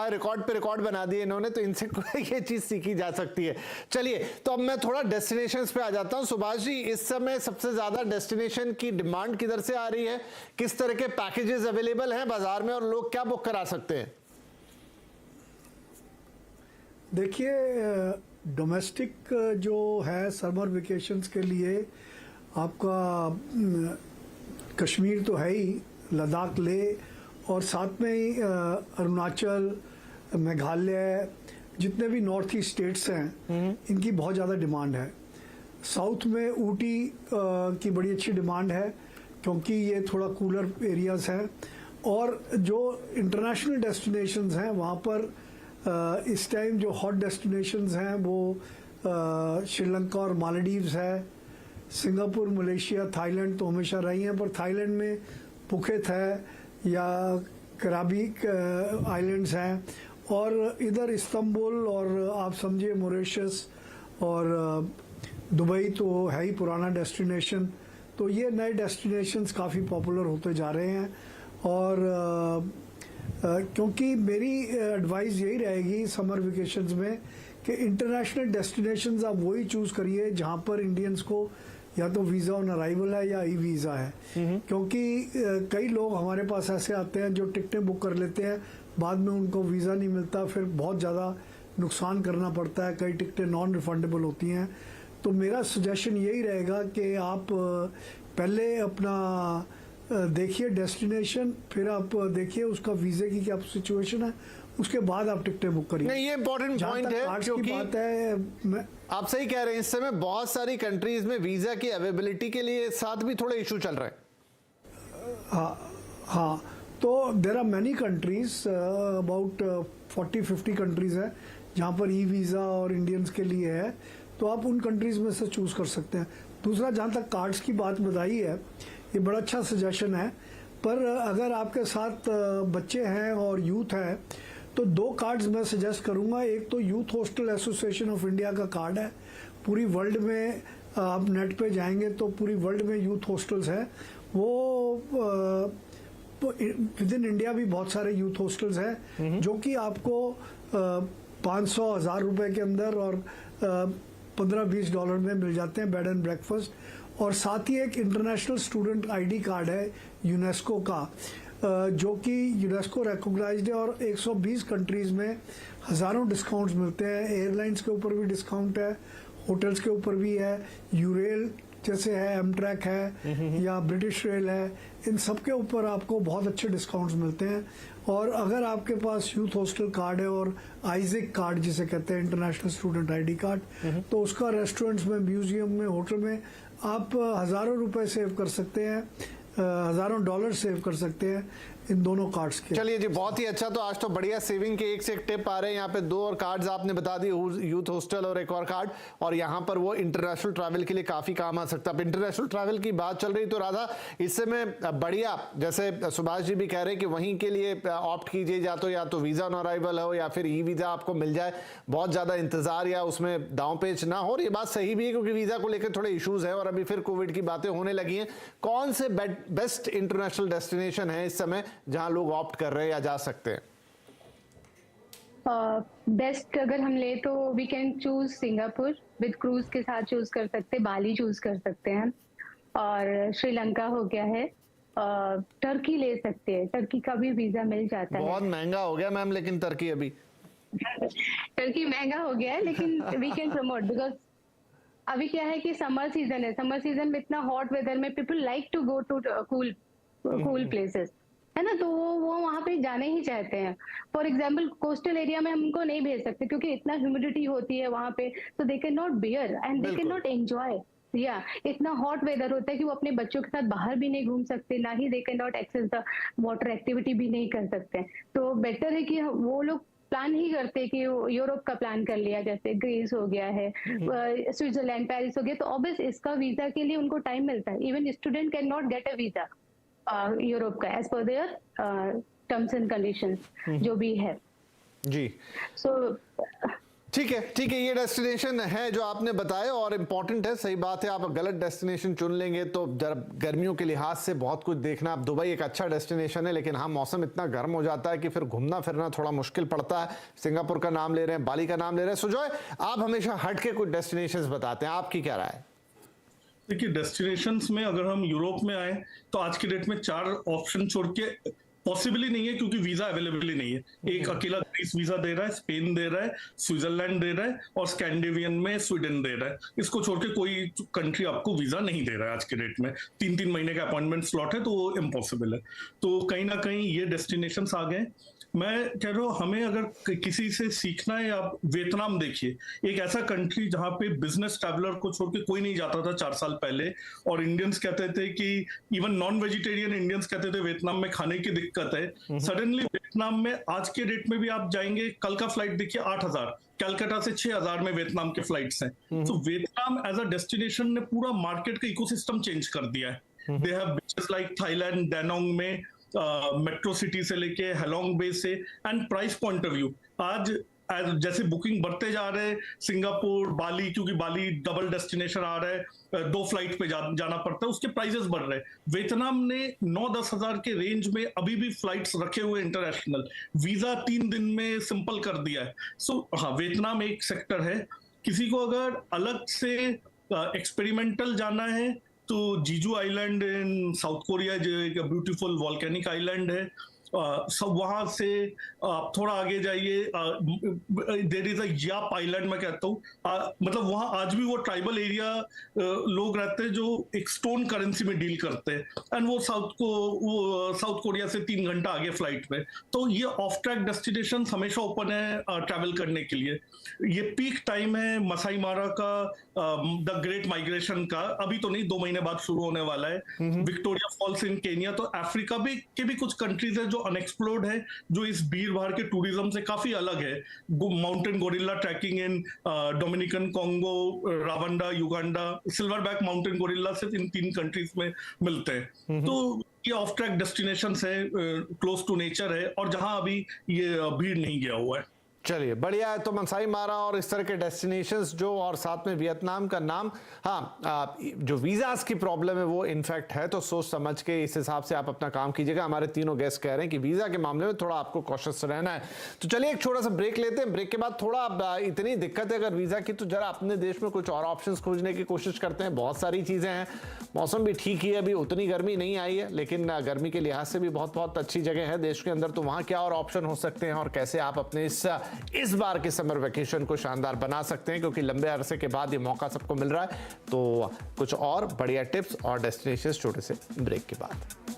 Record पे record बना दिए इन्होंने, तो इनसे ये चीज सीखी जा सकती है। चलिए, तो अब मैं थोड़ा डेस्टिनेशंस पे आ जाता हूं। सुभाष जी, इस समय सबसे ज्यादा डेस्टिनेशन की डिमांड किधर से आ रही है? किस तरह के पैकेजेस अवेलेबल हैं बाजार में और लोग क्या बुक करा सकते हैं? देखिए, डोमेस्टिक जो है समर वेकेशंस के लिए आपका कश्मीर तो है ही, लद्दाख लेह और साथ में ही अरुणाचल, मेघालय, जितने भी नॉर्थ ईस्ट स्टेट्स हैं इनकी बहुत ज़्यादा डिमांड है। साउथ में ऊटी की बड़ी अच्छी डिमांड है क्योंकि ये थोड़ा कूलर एरियाज हैं। और जो इंटरनेशनल डेस्टिनेशंस हैं वहाँ पर इस टाइम जो हॉट डेस्टिनेशंस हैं वो श्रीलंका और मालदीव्स है। सिंगापुर, मलेशिया, थाईलैंड तो हमेशा रही हैं, पर थाईलैंड में पुकेत है या कराबी आइलैंड्स हैं। और इधर इस्तांबुल और आप समझिए मॉरिशस और दुबई तो है ही पुराना डेस्टिनेशन। तो ये नए डेस्टिनेशंस काफ़ी पॉपुलर होते जा रहे हैं। और क्योंकि मेरी एडवाइस यही रहेगी समर वेकेशंस में कि इंटरनेशनल डेस्टिनेशंस आप वही चूज़ करिए जहाँ पर इंडियंस को या तो वीज़ा ऑन अराइवल है या ई वीज़ा है। क्योंकि कई लोग हमारे पास ऐसे आते हैं जो टिकटें बुक कर लेते हैं, बाद में उनको वीज़ा नहीं मिलता, फिर बहुत ज़्यादा नुकसान करना पड़ता है, कई टिकटें नॉन रिफंडेबल होती हैं। तो मेरा सजेशन यही रहेगा कि आप पहले अपना देखिए डेस्टिनेशन, फिर आप देखिए उसका वीज़े की क्या सिचुएशन है, उसके बाद आप टिकटें बुक करिए। नहीं, ये इंपॉर्टेंट पॉइंट है क्योंकि बात है, आप सही कह रहे हैं, इस समय बहुत सारी कंट्रीज में वीजा की अवेलेबिलिटी के लिए साथ भी थोड़े इशू चल रहे हैं। हाँ, तो there are many countries, about 40-50 countries है जहाँ पर ई वीज़ा और इंडियंस के लिए है, तो आप उन कंट्रीज में से चूज कर सकते हैं। दूसरा, जहाँ तक कार्ड्स की बात बताई है, ये बड़ा अच्छा सजेशन है। पर अगर आपके साथ बच्चे हैं और यूथ है तो 2 कार्ड्स मैं सजेस्ट करूंगा। एक तो youth hostel association of India का कार्ड है। पूरी वर्ल्ड में आप नेट पे जाएंगे तो पूरी वर्ल्ड में यूथ हॉस्टल्स हैं। वो विद इन इंडिया भी बहुत सारे यूथ हॉस्टल्स हैं जो कि आपको 500-1000 रुपए के अंदर और $15-20 में मिल जाते हैं, बेड एंड ब्रेकफास्ट। और साथ ही एक इंटरनेशनल स्टूडेंट आईडी कार्ड है यूनेस्को का, जो कि यूनेस्को रिकॉग्नाइज्ड है और 120 कंट्रीज में हज़ारों डिस्काउंट्स मिलते हैं। एयरलाइंस के ऊपर भी डिस्काउंट है, होटल्स के ऊपर भी है, यूरेल जैसे है, एमट्रैक है या ब्रिटिश रेल है, इन सब के ऊपर आपको बहुत अच्छे डिस्काउंट्स मिलते हैं। और अगर आपके पास यूथ हॉस्टल कार्ड है और आइजिक कार्ड जिसे कहते हैं इंटरनेशनल स्टूडेंट आईडी कार्ड, तो उसका रेस्टोरेंट्स में, म्यूजियम में, होटल में आप हज़ारों रुपए सेव कर सकते हैं, हज़ारों डॉलर सेव कर सकते हैं इन दोनों कार्ड्स के। चलिए जी, बहुत ही अच्छा। तो आज तो बढ़िया सेविंग के एक से एक टिप आ रहे हैं यहाँ पे। 2 और कार्ड्स आपने बता दिए, यूथ हॉस्टल और एक और कार्ड, और यहाँ पर वो इंटरनेशनल ट्रैवल के लिए काफी काम आ सकता है। अब इंटरनेशनल ट्रैवल की बात चल रही, तो राधा इस समय बढ़िया, जैसे सुभाष जी भी कह रहे हैं कि वहीं के लिए ऑप्ट कीजिए, या तो वीजा ऑन अराइवल हो या फिर ई वीजा आपको मिल जाए, बहुत ज्यादा इंतजार या उसमें दांव पेच ना हो। और ये बात सही भी है क्योंकि वीजा को लेकर थोड़े इश्यूज है और अभी फिर कोविड की बातें होने लगी हैं। कौन से बेस्ट इंटरनेशनल डेस्टिनेशन है इस समय जहां लोग ऑप्ट कर रहे हैं या जा सकते हैं? बेस्ट अगर हम ले तो we can choose Singapore with cruise के साथ चूज कर सकते हैं, बाली चूज कर सकते हैं, और श्रीलंका हो गया है, टर्की ले सकते हैं, टर्की का भी वीजा मिल जाता है। बहुत महंगा हो गया मैम लेकिन टर्की अभी टर्की महंगा हो गया है लेकिन वी कैन प्रमोट, बिकॉज अभी क्या है कि समर सीजन है, समर सीजन में इतना हॉट वेदर में people like to go to cool places, है ना, तो वो वहां पे जाने ही चाहते हैं। फॉर एग्जाम्पल कोस्टल एरिया में हम उनको नहीं भेज सकते क्योंकि इतना ह्यूमिडिटी होती है वहां पे, तो दे can not bear and they can not enjoy. या इतना हॉट वेदर होता है कि वो अपने बच्चों के साथ बाहर भी नहीं घूम सकते, ना ही they can not access the water activity भी नहीं कर सकते। तो बेटर है कि वो लोग प्लान ही करते कि यूरोप का प्लान कर लिया, जैसे ग्रीस हो गया है, स्विट्जरलैंड, पेरिस हो गया, तो ऑब्वियस इसका वीजा के लिए उनको टाइम मिलता है। Even student can not get a visa Europe का as per their terms and conditions जो भी है जी। सो ठीक है, ये डेस्टिनेशन है जो आपने बताया और इम्पोर्टेंट है, सही बात है। आप गलत डेस्टिनेशन चुन लेंगे तो जरा गर्मियों के लिहाज से बहुत कुछ देखना। अब दुबई एक अच्छा डेस्टिनेशन है, लेकिन हाँ मौसम इतना गर्म हो जाता है कि फिर घूमना फिरना थोड़ा मुश्किल पड़ता है। सिंगापुर का नाम ले रहे हैं, बाली का नाम ले रहे हैं। सुजॉय, आप हमेशा हट के कुछ डेस्टिनेशन बताते हैं, आपकी क्या राय है? देखिए, डेस्टिनेशंस में अगर हम यूरोप में आए तो आज की डेट में 4 ऑप्शन छोड़ के पॉसिबली नहीं है, क्योंकि वीजा अवेलेबल ही नहीं है। एक अकेला ग्रीस वीजा दे रहा है, स्पेन दे रहा है, स्विट्जरलैंड दे रहा है और स्कैंडिनेवियन में स्वीडन दे रहा है। इसको छोड़ के कोई कंट्री आपको वीजा नहीं दे रहा है आज के डेट में। 3-3 महीने का अपॉइंटमेंट स्लॉट है, तो वो इम्पॉसिबल है। तो कहीं ना कहीं ये डेस्टिनेशंस आ गए। मैं कह रहा हूँ, हमें अगर किसी से सीखना है, आप वियतनाम देखिए, एक ऐसा कंट्री जहां पे बिजनेस ट्रैवलर को छोड़ के कोई नहीं जाता था 4 साल पहले। और इंडियंस कहते थे कि इवन नॉन वेजिटेरियन इंडियंस कहते थे वियतनाम में खाने की दिक्कत है। सडनली वियतनाम में आज के डेट में भी आप जाएंगे, कल का फ्लाइट देखिए 8,000, कलकत्ता से 6,000 में वियतनाम के फ्लाइट्स हैं। तो वियतनाम एज अ डेस्टिनेशन ने पूरा मार्केट का इकोसिस्टम चेंज कर दिया है। They have beaches like Thailand, Danang में मेट्रो सिटी से लेके हेलोंग बे से, and price point of view आज जैसे बुकिंग बढ़ते जा रहे हैं, सिंगापुर, बाली, क्योंकि बाली डबल डेस्टिनेशन आ रहा है, 2 फ्लाइट पे जाना पड़ता है, उसके प्राइसेस बढ़ रहे हैं। वियतनाम ने 9-10 हजार के रेंज में अभी भी फ्लाइट्स रखे हुए इंटरनेशनल, वीजा 3 दिन में सिंपल कर दिया है। सो हाँ, वियतनाम एक सेक्टर है। किसी को अगर अलग से एक्सपेरिमेंटल जाना है तो जीजू आइलैंड इन साउथ कोरिया, जो एक ब्यूटीफुल वॉल्केनिक आइलैंड है, सब वहां से आप थोड़ा आगे जाइए, there is a Yap island. मैं कहता हूँ मतलब वहां आज भी वो ट्राइबल एरिया लोग रहते हैं जो एक स्टोन करेंसी में डील करते हैं, एंड वो साउथ कोरिया से 3 घंटा आगे फ्लाइट में। तो ये ऑफ ट्रैक डेस्टिनेशन हमेशा ओपन है ट्रैवल करने के लिए। ये पीक टाइम है मसाई मारा का, द ग्रेट माइग्रेशन का, अभी तो नहीं, 2 महीने बाद शुरू होने वाला है। विक्टोरिया फॉल्स इन केनिया, तो अफ्रीका के भी कुछ कंट्रीज है जो अनएक्सप्लोर्ड है, जो इस भीड़ भाड़ के टूरिज्म से काफी अलग है। Mountain gorilla trekking in Dominican Congo, Rwanda, Uganda, silverback mountain gorilla सिर्फ इन 3 कंट्रीज में मिलते हैं। तो ये ऑफ ट्रैक डेस्टिनेशंस है, क्लोज टू नेचर है, और जहां अभी ये भीड़ नहीं गया हुआ है। चलिए, बढ़िया है। तो मसाई मारा और इस तरह के डेस्टिनेशंस जो, और साथ में वियतनाम का नाम, हाँ जो वीज़ास की प्रॉब्लम है वो इनफैक्ट है, तो सोच समझ के इस हिसाब से आप अपना काम कीजिएगा। हमारे तीनों गेस्ट कह रहे हैं कि वीज़ा के मामले में थोड़ा आपको कॉशियस रहना है। तो चलिए एक छोटा सा ब्रेक लेते हैं। ब्रेक के बाद थोड़ा इतनी दिक्कत है अगर वीज़ा की, तो जरा अपने देश में कुछ और ऑप्शन खोजने की कोशिश करते हैं। बहुत सारी चीज़ें हैं, मौसम भी ठीक ही है, अभी उतनी गर्मी नहीं आई है, लेकिन गर्मी के लिहाज से भी बहुत अच्छी जगह है देश के अंदर। तो वहाँ क्या और ऑप्शन हो सकते हैं और कैसे आप अपने इस बार के समर वेकेशन को शानदार बना सकते हैं, क्योंकि लंबे अरसे के बाद ये मौका सबको मिल रहा है। तो कुछ और बढ़िया टिप्स और डेस्टिनेशंस छोटे से ब्रेक के बाद।